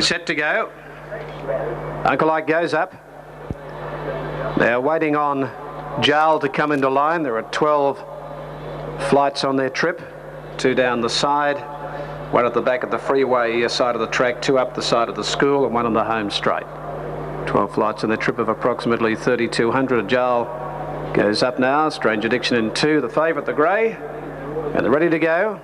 Set to go. Uncle Ike goes up. They're waiting on Jarl to come into line. There are 12 flights on their trip. 2 down the side, 1 at the back of the freeway side of the track, 2 up the side of the school, and 1 on the home straight. 12 flights on their trip of approximately 3,200. Jarl goes up now. Strange Addiction in 2. The favourite, the grey. And they're ready to go.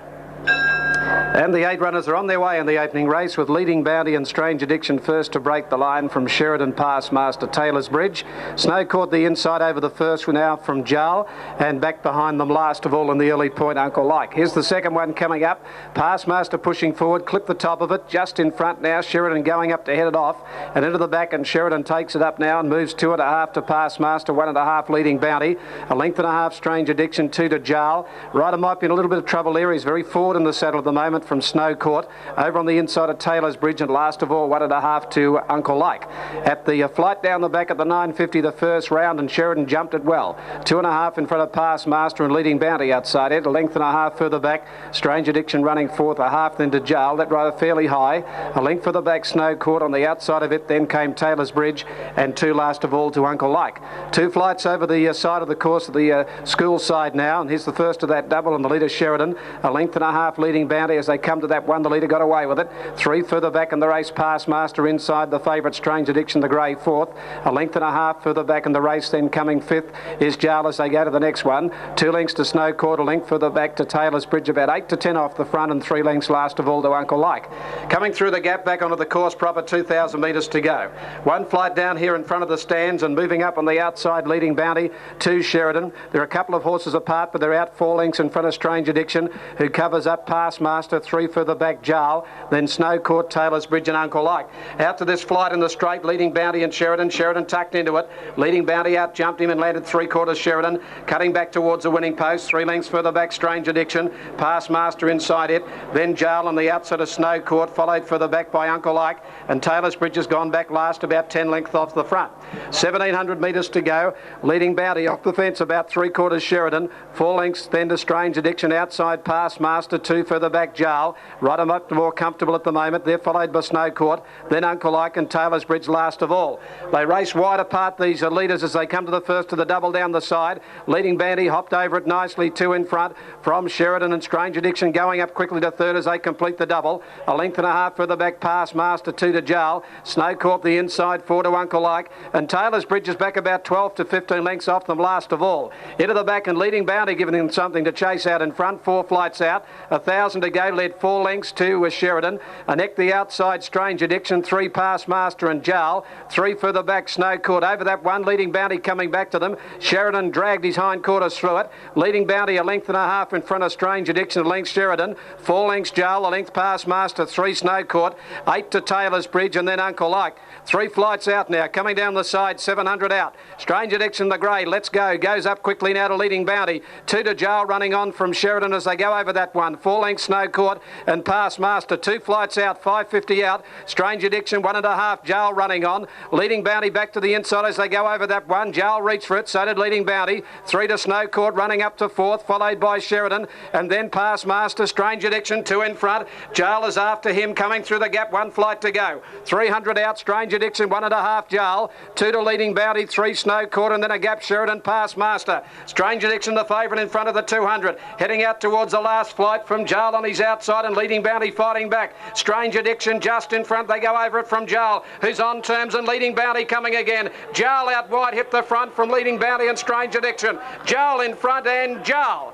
And the 8 runners are on their way in the opening race, with Leading Bounty and Strange Addiction first to break the line from Sheridan past Master Taylor's Bridge. Snow caught the inside over the first one out from Jarl, and back behind them last of all in the early point, Uncle Ike. Here's the second one coming up. Past Master pushing forward, clip the top of it, just in front now. Sheridan going up to head it off and into the back, and Sheridan takes it up now and moves 2.5 to Past Master, 1.5 Leading Bounty, 1.5 length Strange Addiction, 2 to Jarl. Ryder might be in a little bit of trouble here. He's very forward in the saddle at the moment from Snow Court. Over on the inside of Taylor's Bridge, and last of all 1.5 to Uncle Ike. At the flight down the back at the 9.50 the first round, and Sheridan jumped it well. 2.5 in front of Past Master and Leading Bounty outside it. 1.5 length further back. Strange Addiction running fourth, 1/2 then to Jarl. That rather fairly high. 1 length further back Snow Court. On the outside of it then came Taylor's Bridge, and 2 last of all to Uncle Ike. 2 flights over the side of the course of the school side now, and here's the first of that double, and the leader Sheridan. 1.5 length Leading Bounty. As they come to that one, the leader got away with it. 3 further back in the race, Past Master inside the favourite Strange Addiction, the grey fourth. 1.5 length further back in the race, then coming fifth is Jarl as they go to the next one. 2 lengths to Snow Court, 1 length further back to Taylor's Bridge, about 8 to 10 off the front, and 3 lengths last of all to Uncle Ike. Coming through the gap back onto the course proper, 2,000 metres to go. 1 flight down here in front of the stands, and moving up on the outside, Leading Bounty, 2 Sheridan. There are a couple of horses apart, but they're out 4 lengths in front of Strange Addiction, who covers up Past Master. 3 further back Jarl, then Snow Court, Taylor's Bridge and Uncle Ike. Out to this flight in the straight, Leading Bounty and Sheridan. Sheridan tucked into it. Leading Bounty out jumped him and landed 3/4 Sheridan. Cutting back towards the winning post. 3 lengths further back Strange Addiction. Past Master inside it. Then Jarl on the outside of Snow Court, followed further back by Uncle Ike. And Taylor's Bridge has gone back last, about 10 lengths off the front. 1,700 metres to go. Leading Bounty off the fence, about 3/4 Sheridan. 4 lengths then to Strange Addiction outside Past Master. 2 further back Jarl. Right them up more comfortable at the moment. They're followed by Snow Court, then Uncle Ike and Taylor's Bridge last of all. They race wide apart, these leaders, as they come to the first of the double down the side. Leading Bounty hopped over it nicely, 2 in front from Sheridan, and Strange Addiction going up quickly to third as they complete the double. 1.5 lengths further back Past Master, 2 to Jarl. Snow Court the inside, 4 to Uncle Ike, and Taylor's Bridge is back about 12 to 15 lengths off them last of all. Into the back, and Leading Bounty giving them something to chase out in front. 4 flights out, 1,000 to go, led 4 lengths to Sheridan. A neck the outside Strange Addiction, 3 Past Master and Jarl. 3 further back Snow Court. Over that one, Leading Bounty coming back to them. Sheridan dragged his hindquarters through it. Leading Bounty 1.5 lengths in front of Strange Addiction, 1 length Sheridan. 4 lengths Jarl, 1 length Past Master, 3 Snow Court. 8 to Taylor's Bridge, and then Uncle Ike. 3 flights out now, coming down the side, 700 out. Strange Addiction, the grey, let's go. Goes up quickly now to Leading Bounty. 2 to Jarl running on from Sheridan as they go over that one. 4 lengths Snow Court and Past Master. 2 flights out, 5.50 out. Strange Addiction, 1.5 Jarl running on. Leading Bounty back to the inside as they go over that one. Jarl reached for it, so did Leading Bounty. 3 to Snow Court running up to fourth, followed by Sheridan, and then Past Master. Strange Addiction, 2 in front. Jarl is after him, coming through the gap, 1 flight to go. 300 out, Strange Addiction, 1.5 Jarl. 2 to Leading Bounty, 3 Snow Court, and then a gap Sheridan, Past Master. Strange Addiction, the favourite in front of the 200. Heading out towards the last flight from Jarl on his outside, and Leading Bounty fighting back. Strange Addiction just in front. They go over it from Jarl, who's on terms, and Leading Bounty coming again. Jarl out wide, hit the front from Leading Bounty and Strange Addiction. Jarl in front, and Jarl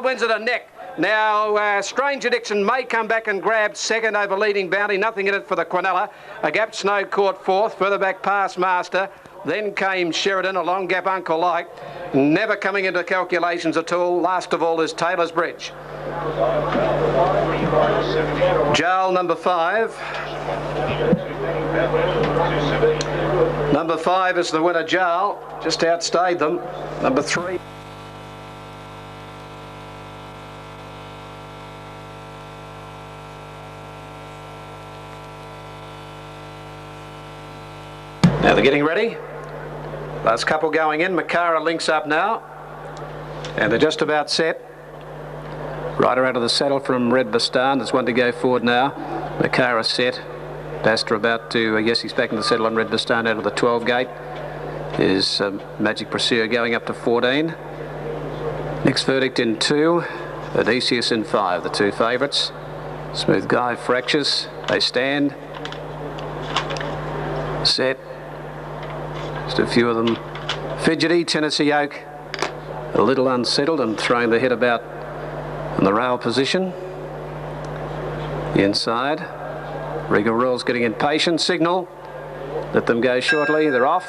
wins it a neck. Now, Strange Addiction may come back and grab second over Leading Bounty. Nothing in it for the Quinella. A gap Snow Court fourth, further back Past Master. Then came Sheridan, a long gap Uncle Ike. Never coming into calculations at all. Last of all is Taylor's Bridge. Jarl, number 5. Number 5 is the winner, Jarl. Just outstayed them. Number 3. Now they're getting ready. Last couple going in. Makara links up now. And they're just about set. Rider out of the saddle from Red Bastan. There's one to go forward now. Makara set. Dastra about to, yes, he's back in the settle on Red Bastard out of the 12 gate. Is Magic Pursuer going up to 14. Next verdict in 2. Odysseus in 5, the 2 favourites. Smooth Guy, Fractious, they stand. Set. Just a few of them fidgety. Tennessee Oak a little unsettled and throwing the head about in the rail position. The inside. Regal Royal's getting impatient. Signal. Let them go shortly. They're off.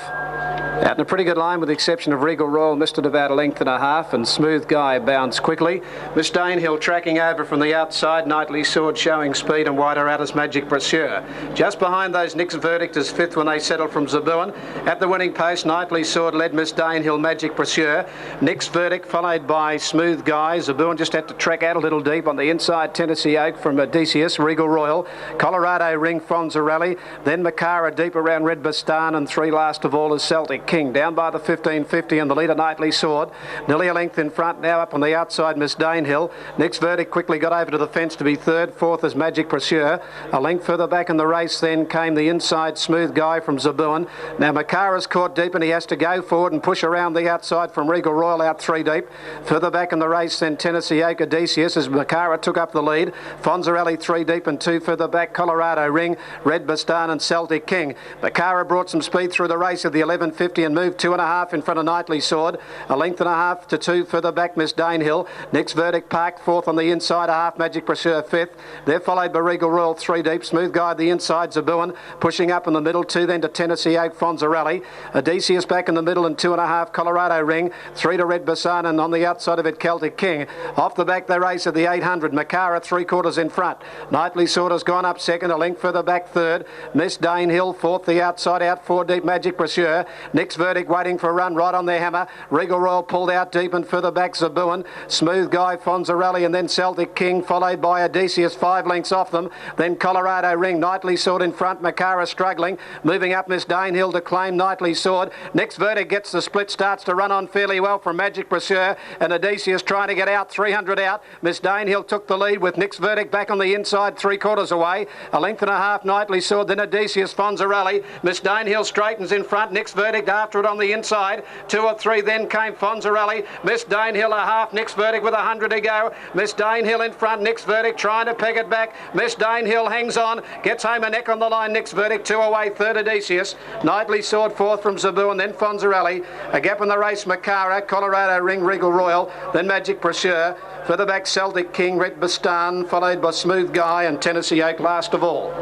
Out in a pretty good line with the exception of Regal Royal, missed it about a length and a half, and Smooth Guy bounced quickly. Miss Danehill tracking over from the outside, Knightly Sword showing speed, and wider out as Magic Pursuer. Just behind those, Nick's Verdict is 5th when they settled from Zabuan. At the winning post, Knightly Sword led Miss Danehill, Magic Pursuer. Nick's Verdict followed by Smooth Guy. Zabuan just had to track out a little deep on the inside. Tennessee Oak from Odysseus, Regal Royal, Colorado Ring, Fonzarelli, then Macara deep around Red Bastan, and 3 last of all is Celtic King. Down by the 15.50 and the leader Knightly Sword. Nearly a length in front now up on the outside Miss Danehill. Next Verdict quickly got over to the fence to be 3rd. 4th is Magic Pursuer. A length further back in the race then came the inside Smooth Guy from Zabuan. Now Macara's caught deep and he has to go forward and push around the outside from Regal Royal out 3 deep. Further back in the race then Tennessee Oak, Odysseus as Macara took up the lead. Fonzarelli 3 deep and 2 further back Colorado Ring, Red Bastan and Celtic King. Macara brought some speed through the race at the 11.50 and moved 2.5 in front of Knightly Sword. A length and a half to 2 further back Miss Danehill. Next Verdict Park 4th on the inside, a half Magic Pursuer 5th. They're followed by Regal Royal 3 deep. Smooth Guy the inside, Zabuan pushing up in the middle. 2 then to Tennessee Oak, Fonzarelli. Odysseus back in the middle and 2.5 Colorado Ring. 3 to Red Bassan and on the outside of it Celtic King. Off the back they race at the 800. Macara 3/4 in front. Knightly Sword has gone up 2nd. A length further back 3rd. Miss Danehill 4th. The outside out 4 deep Magic Pursuer. Next Verdict waiting for a run right on their hammer. Regal Royal pulled out deep and further back Zabuan. Smooth Guy, Fonzarelli and then Celtic King followed by Odysseus 5 lengths off them. Then Colorado Ring. Knightly Sword in front. Macara struggling. Moving up Miss Danehill to claim Knightly Sword. Next Verdict gets the split, starts to run on fairly well from Magic Pursuer and Odysseus trying to get out 300 out. Miss Danehill took the lead with Nick's Verdict back on the inside 3/4 away. A length and a half Knightly Sword then Odysseus, Fonzarelli. Miss Danehill straightens in front. Nick's Verdict after it on the inside. 2 or 3 then came Fonzarelli. Miss Danehill a half. Nick's Verdict with 100 to go. Miss Danehill in front. Nick's Verdict trying to peg it back. Miss Danehill hangs on. Gets home a neck on the line. Nick's Verdict 2 away. 3rd Odysseus. Knightly Sword 4th from Zabuan. Then Fonzarelli. A gap in the race Macara. Colorado Ring, Regal Royal. Then Magic Pursuer. Further back Celtic King, Red Bastan. Followed by Smooth Guy and Tennessee Oak last of all.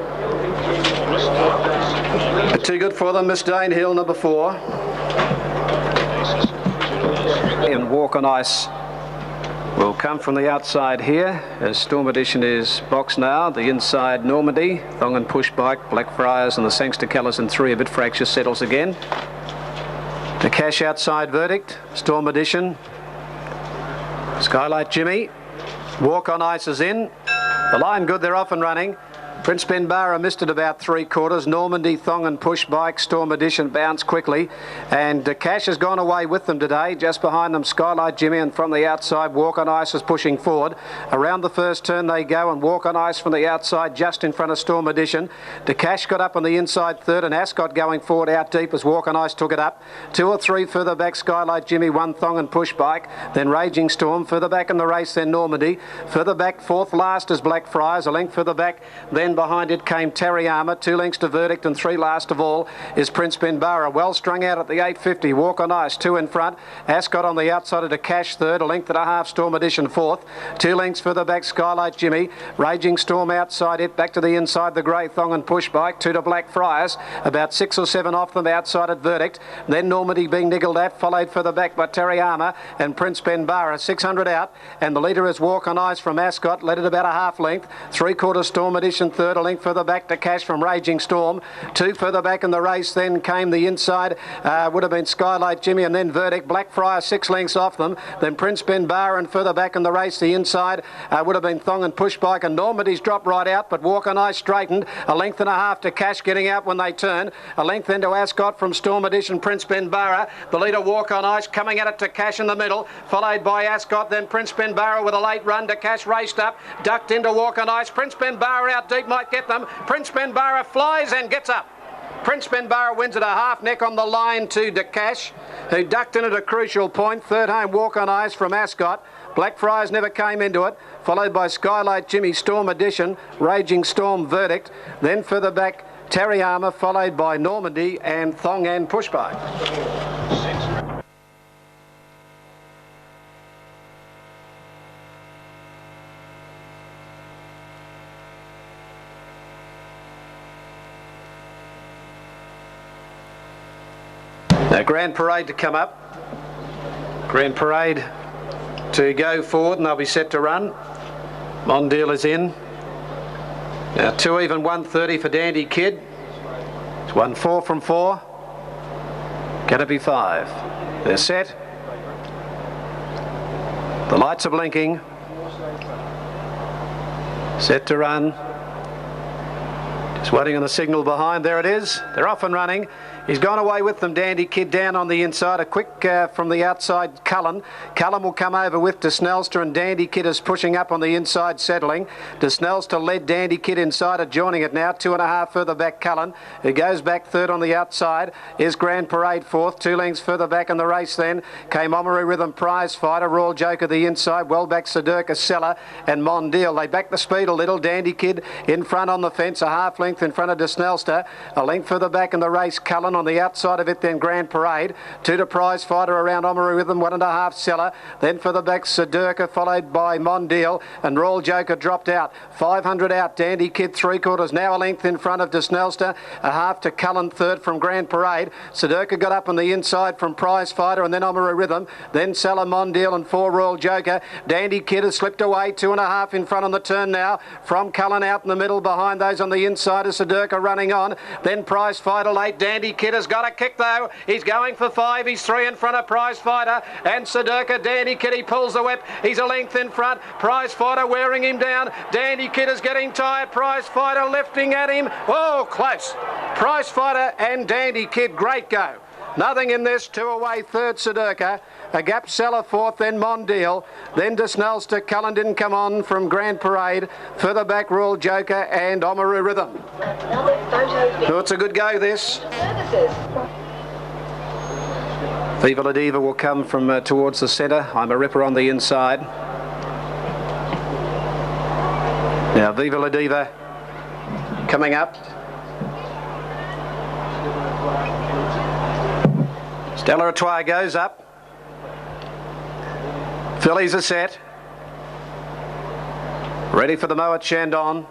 Too good for them. Miss Danehill number 4. And Walk on Ice will come from the outside here as Storm Edition is boxed now. The inside Normandy, Thong and Push Bike, Blackfriars and the Sangster Colours in 3. A bit fractious settles again. The cash outside Verdict, Storm Edition. Skylight Jimmy. Walk on Ice is in. The line good, they're off and running. Prince Benbarra missed it about 3/4. Normandy, Thong and Push Bike, Storm Edition bounced quickly. And Cash has gone away with them today. Just behind them, Skylight Jimmy, and from the outside, Walk on Ice is pushing forward. Around the first turn they go, and Walk on Ice from the outside just in front of Storm Edition. Cash got up on the inside 3rd, and Ascot going forward out deep as Walk on Ice took it up. 2 or 3 further back, Skylight Jimmy, 1 Thong and Push Bike. Then Raging Storm. Further back in the race, then Normandy. Further back, 4th last is Blackfriars. A length further back, then behind it came Tarryarma. 2 lengths to Verdict, and 3 last of all is Prince Benbarra. Well strung out at the 8.50. Walk on Ice 2 in front. Ascot on the outside of Cash 3rd. A length and a half Storm Edition 4th. 2 lengths further back Skylight Jimmy. Raging Storm outside it. Back to the inside the Grey Thong and Push Bike. 2 to Blackfriars. About 6 or 7 off them outside at Verdict. Then Normandy being niggled at. Followed further back by Tarryarma and Prince Benbarra. 600 out. And the leader is Walk on Ice from Ascot. Led it about a half length. 3/4 Storm Edition 3rd. A length further back to Cash from Raging Storm. 2 further back in the race then came the inside, would have been Skylight Jimmy and then Verdict. Blackfriar 6 lengths off them. Then Prince Benbarra, and further back in the race the inside would have been Thong and Push Bike, and Normandy's dropped right out, but Walk on Ice straightened. A length and a half to Cash getting out when they turn. A length then to Ascot from Storm Edition, Prince Benbarra. The leader Walk on Ice coming at it to Cash in the middle, followed by Ascot. Then Prince Benbarra with a late run to Cash, raced up, ducked into Walk on Ice. Prince Benbarra out deep Speed might get them. Prince Benbarra flies and gets up. Prince Benbarra wins at a half neck on the line to Stks, who ducked in at a crucial point. Third home Walk on Ice from Ascot. Blackfriars never came into it, followed by Skylight Jimmy, Storm Edition, Raging Storm Verdict. Then further back, Terry Armour, followed by Normandy and Thong and Pushby. Now Grand Parade to come up. Grand Parade to go forward, and they'll be set to run. Mondeal is in. Now 2 even 130 for Dandy Kid. It's 1-4 from 4. Gonna be 5. They're set. The lights are blinking. Set to run. Just waiting on the signal behind. There it is. They're off and running. He's gone away with them, Dandy Kid, down on the inside. A quick from the outside, Cullen. Cullen will come over with De Snelster, and Dandy Kid is pushing up on the inside, settling. De Snelster led Dandy Kid inside, joining it now. 2.5 further back, Cullen, who goes back third on the outside. Is Grand Parade fourth. 2 lengths further back in the race then came Omaru Rhythm, Prize Fighter, Royal Joker the inside, well back Sedurka, Seller and Mondeal. They back the speed a little. Dandy Kid in front on the fence, a half length in front of De Snelster. A length further back in the race, Cullen. On the outside of it then Grand Parade. 2 to Prize Fighter around Omaru Rhythm, 1.5 Seller. Then for the back Sedurka, followed by Mondeal, and Royal Joker dropped out. 500 out, Dandy Kid 3/4, now a length in front of De Snelster. A half to Cullen third from Grand Parade. Sedurka got up on the inside from Prize Fighter, and then Omaru Rhythm, then Seller, Mondeal and 4 Royal Joker. Dandy Kid has slipped away, 2.5 in front on the turn now from Cullen out in the middle. Behind those on the inside is Sedurka running on. Then Prize Fighter late. Dandy Kid has got a kick though. He's going for 5. He's 3 in front of Prize Fighter and Sedurka. Dandy Kid, he pulls the whip. He's a length in front. Prize Fighter wearing him down. Dandy Kid is getting tired. Prize Fighter lifting at him. Oh, close. Prize Fighter and Dandy Kid, great go. Nothing in this. 2 away, third Sedurka. A gap Seller fourth, then Mondeal. Then De Snelster. Cullen didn't come on from Grand Parade. Further back, Royal Joker and Omaru Rhythm. So it's a good go, this. Viva La Diva will come from towards the centre. I'm a Ripper on the inside. Now Viva La Diva coming up. Stella Artois goes up. Fillies are set. Ready for the Moet Chandon.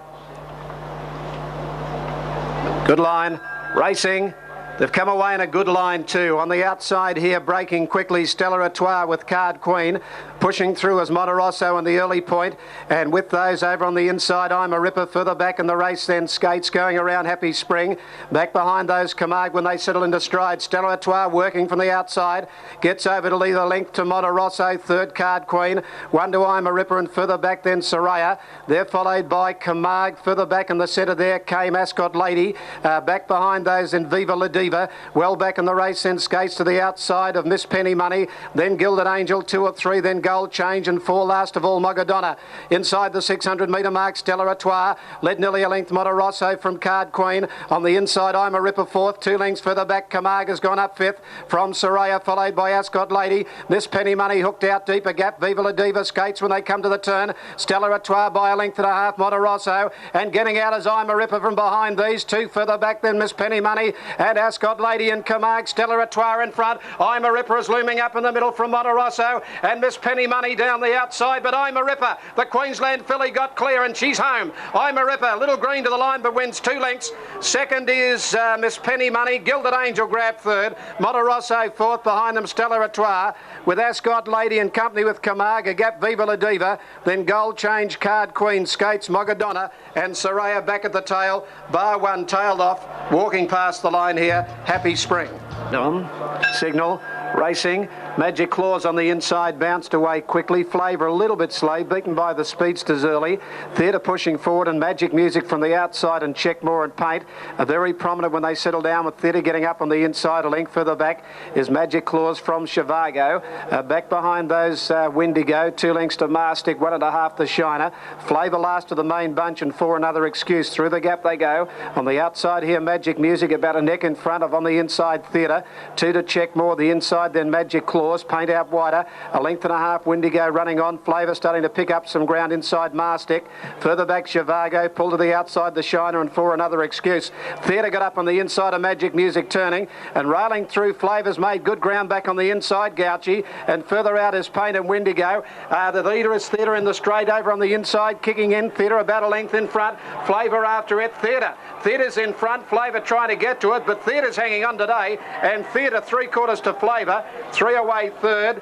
Good line. Racing. They've come away in a good line too. On the outside here, breaking quickly, Stella Artois with Card Queen. Pushing through as Monterosso in the early point. And with those over on the inside, I'm a Ripper. Further back in the race then, Skates going around Happy Spring. Back behind those, Camargue when they settle into stride. Stella Artois working from the outside. Gets over to leave a length to Monterosso. Third, Card Queen. 1 to I'm a Ripper, and further back then Soraya. They're followed by Camargue. Further back in the centre there came Ascot Lady. Back behind those in Viva La Diva. Well back in the race then Skates to the outside of Miss Penny Money. Then Gilded Angel, 2 or 3. Then Gold Change, and 4 last of all Mogadonna. Inside the 600 metre mark, Stella Artois led nearly a length. Monterosso from Card Queen. On the inside, I'm a Ripper fourth. 2 lengths further back, Camargue has gone up fifth from Soraya, followed by Ascot Lady. Miss Penny Money hooked out deep, a gap. Viva La Diva Skates when they come to the turn. Stella Artois by a length and a half, Monterosso, and getting out as I'm a Ripper from behind these. 2 further back then Miss Penny Money and Ascot Lady and Camargue. Stella Artois in front. I'm a Ripper is looming up in the middle from Monterosso, and Miss Penny Money down the outside, but I'm a Ripper. The Queensland filly got clear and she's home. I'm a Ripper, little green to the line but wins 2 lengths. Second is Miss Penny Money. Gilded Angel grabbed third. Monterosso fourth. Behind them Stella Artois with Ascot Lady in company with Camargue. A gap Viva La Diva. Then Gold Change, Card Queen, Skates, Mogadonna and Soraya back at the tail. Bar 1 tailed off. Walking past the line here, Happy Spring. On signal. racing. Magic Claws on the inside, bounced away quickly. Flavour a little bit slow, beaten by the speedsters early. Theatre pushing forward, and Magic Music from the outside, and Checkmore and Paint are very prominent when they settle down, with Theatre getting up on the inside. A length further back is Magic Claws from Shivago. Back behind those Windigo, 2 lengths to Mastic, 1.5 the Shiner. Flavour last of the main bunch, and 4 another excuse. Through the gap they go. On the outside here, Magic Music about a neck in front of, on the inside, Theatre. 2 to Checkmore, the inside, then Magic Claws. Paint out wider, 1.5 Windigo running on. Flavour starting to pick up some ground inside Mastic. Further back Shivago, pull to the outside the Shiner, and 4 another excuse. Theatre got up on the inside of Magic Music turning, and railing through. Flavour's made good ground back on the inside, Gouchy, and further out is Paint and Windigo. The leader is Theatre in the straight over on the inside, kicking in. Theatre about a length in front. Flavour after it. Theatre's in front. Flavour trying to get to it, but Theatre's hanging on today, and Theatre 3/4 to Flavour. 3 away third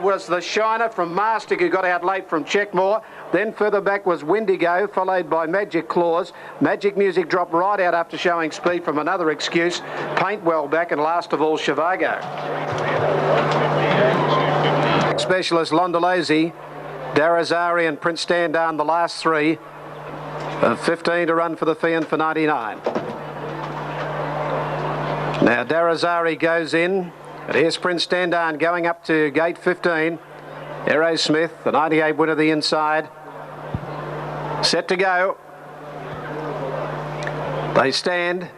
was the Shiner from Mastic, who got out late from Checkmore. Then further back was Windigo, followed by Magic Claws. Magic Music dropped right out after showing speed from another excuse. Paint well back, and last of all Shivago. Specialist Londolese, Darazari and Prince Standarn, the last 3. 15 to run for the Feehan for 99. Now Darazari goes in. But here's Prince Standarn going up to gate 15. Aerosmith, the 98 winner, the inside. Set to go. They stand.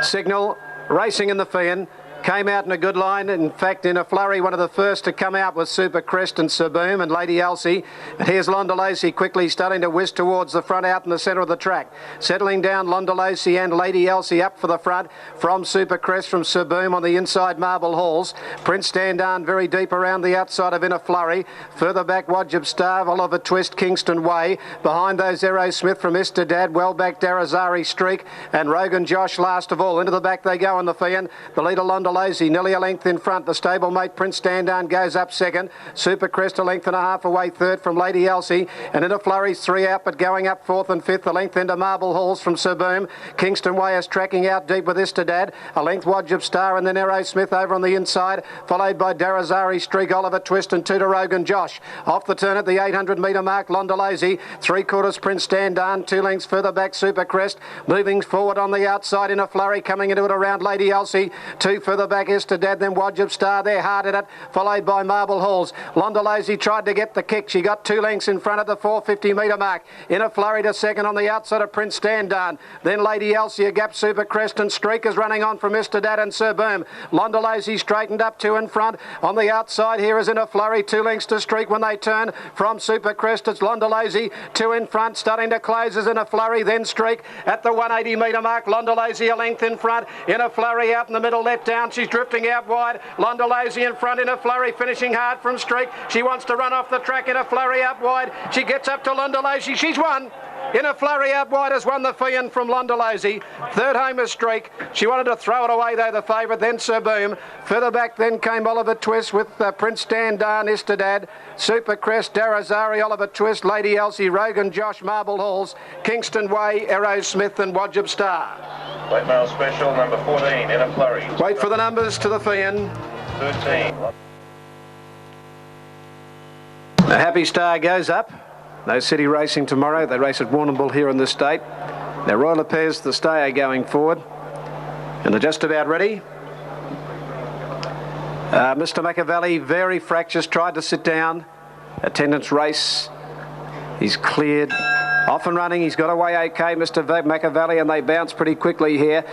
Signal, racing in the Feehan. Came out in a good line. In fact, in a flurry, one of the first to come out was Super Crest and Sir Boom and Lady Elsie. And here's Londolese quickly starting to whisk towards the front out in the centre of the track. Settling down, Londolese and Lady Elsie up for the front from Super Crest, from Sir Boom on the inside, Marble Halls. Prince Standarn very deep around the outside of In a Flurry. Further back, Wajib Starve, Oliver Twist, Kingston Way. Behind those, Aerosmith from Mr. Dad. Well back, Darazari Streak and Rogan Josh last of all. Into the back they go in the Feehan. The leader, Londolese, nearly a length in front. The stablemate Prince Standarn goes up second. Super Crest 1.5 away third from Lady Elsie, and In a Flurry's 3 out, but going up 4th and 5th. A length into Marble Halls from Sir Boom. Kingston Way is tracking out deep with Istadad. A length Wajib Star, and then Aerosmith over on the inside, followed by Darazari Streak, Oliver Twist, and 2 to Rogan Josh. Off the turn at the 800 metre mark, Londolese. 3/4 Prince Standarn. 2 lengths further back, Super Crest. Moving forward on the outside, In a Flurry coming into it around Lady Elsie. 2 further back is to Dad, then Wajib Star there hard at it, followed by Marble Halls. Londolese tried to get the kick. She got 2 lengths in front at the 450 metre mark. In a Flurry to second on the outside of Prince Standarn. Then Lady Elsie, a gap, Super Crest, and Streak is running on from Mr. Dad and Sir Boom. Londolese straightened up 2 in front. On the outside here is In a Flurry, 2 lengths to Streak when they turn from Super Crest. It's Londolese, 2 in front, starting to close is In a Flurry, then Streak at the 180 metre mark. Londolese a length in front. In a Flurry out in the middle, let down. She's drifting out wide. Londolese in front, In a Flurry finishing hard from Streak. She wants to run off the track. In a Flurry up wide. She gets up to Londolese. She's won. In a Flurry out wide has won the Feehan from Londolese. Third home is Streak. She wanted to throw it away though, the favourite, then Sir Boom. Further back then came Oliver Twist with Prince Standarn, Istadad, Super Crest, Darazari, Oliver Twist, Lady Elsie, Rogan Josh, Marble Halls, Kingston Way, Aerosmith and Wajib Star. Late mail special number 14, In a Flurry. Wait for the numbers to the Feehan. 13. A Happy Star goes up. No city racing tomorrow. They race at Warrnambool here in this state. Now Royal Affairs, the stayer going forward. And they're just about ready. Mr. McEwan, very fractious, tried to sit down. Attendance race. He's cleared. Off and running, he's got away okay, Mr. McEwan, and they bounce pretty quickly here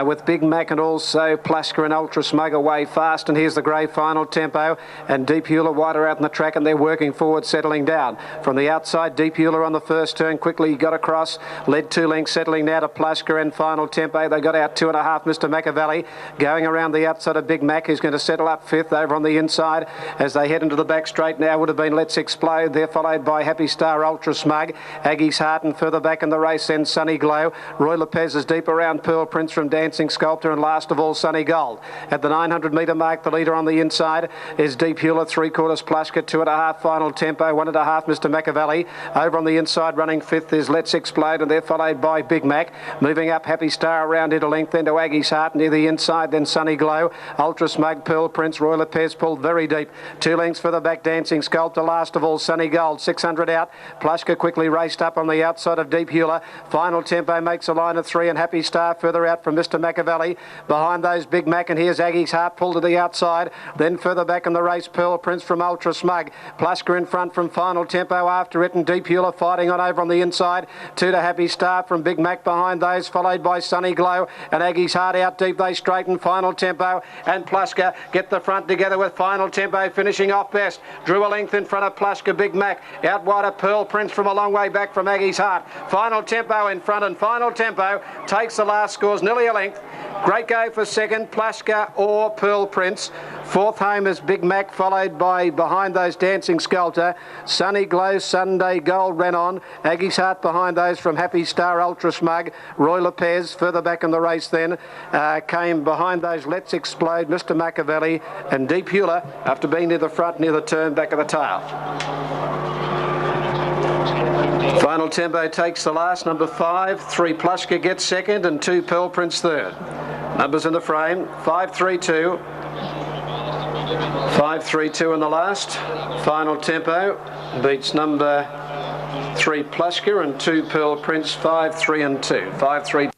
with Big Mac and also Plasker and Ultra Smug away fast. And here's the grey final tempo, and Deep Hewler wider out in the track, and they're working forward, settling down. From the outside, Deep Hewler on the first turn, quickly got across, led 2 lengths, settling now to Plasker and final tempo. They got out 2.5, Mr. McEwan, going around the outside of Big Mac, who's going to settle up 5th over on the inside as they head into the back straight now. Would have been Let's Explode. They're followed by Happy Star, Ultra Smug. Aggie's Heart, and further back in the race then Sunny Glow. Roy Lopez is deep around Pearl Prince from Dancing Sculptor, and last of all Sunny Gold. At the 900 metre mark, the leader on the inside is Deep Hewler, 3/4 Plushka, 2.5 Final Tempo, 1.5 Mr. Machiavelli. Over on the inside running fifth is Let's Explode, and they're followed by Big Mac. Moving up Happy Star around into length, then to Aggie's Heart near the inside, then Sunny Glow. Ultra Smug, Pearl Prince, Roy Lopez pulled very deep. 2 lengths for the back, Dancing Sculptor. Last of all Sunny Gold, 600 out. Plushka quickly raced up on the outside of Deep Hewler. Final Tempo makes a line of 3, and Happy Star further out from Mr. Machiavelli. Behind those Big Mac, and here's Aggie's Heart pulled to the outside. Then further back in the race, Pearl Prince from Ultra Smug. Plushka in front from Final Tempo after it, and Deep Hewler fighting on over on the inside. 2 to Happy Star from Big Mac behind those, followed by Sunny Glow, and Aggie's Heart out deep. They straighten. Final Tempo and Plushka get the front together with Final Tempo finishing off best. Drew a length in front of Plushka. Big Mac out wide of Pearl Prince from a long way back from Aggie's Heart. Final Tempo in front, and Final Tempo takes the last, scores nearly a length. Great go for second, Plushka or Pearl Prince. Fourth home is Big Mac, followed by behind those Dancing Sculptor. Sunny Glow, Sunday Gold ran on. Aggie's Heart behind those from Happy Star, Ultra Smug. Roy Lopez further back in the race then came behind those Let's Explode, Mr. Machiavelli, and Deep Hewler after being near the front, near the turn, back of the tail. Final Tempo takes the last, number 5. 3 Plushka gets second, and 2 Pearl Prince third. Numbers in the frame, 5-3-2. 5-3-2 in the last. Final Tempo beats number 3 Plushka and 2 Pearl Prince, 5-3-2. 5-3-2.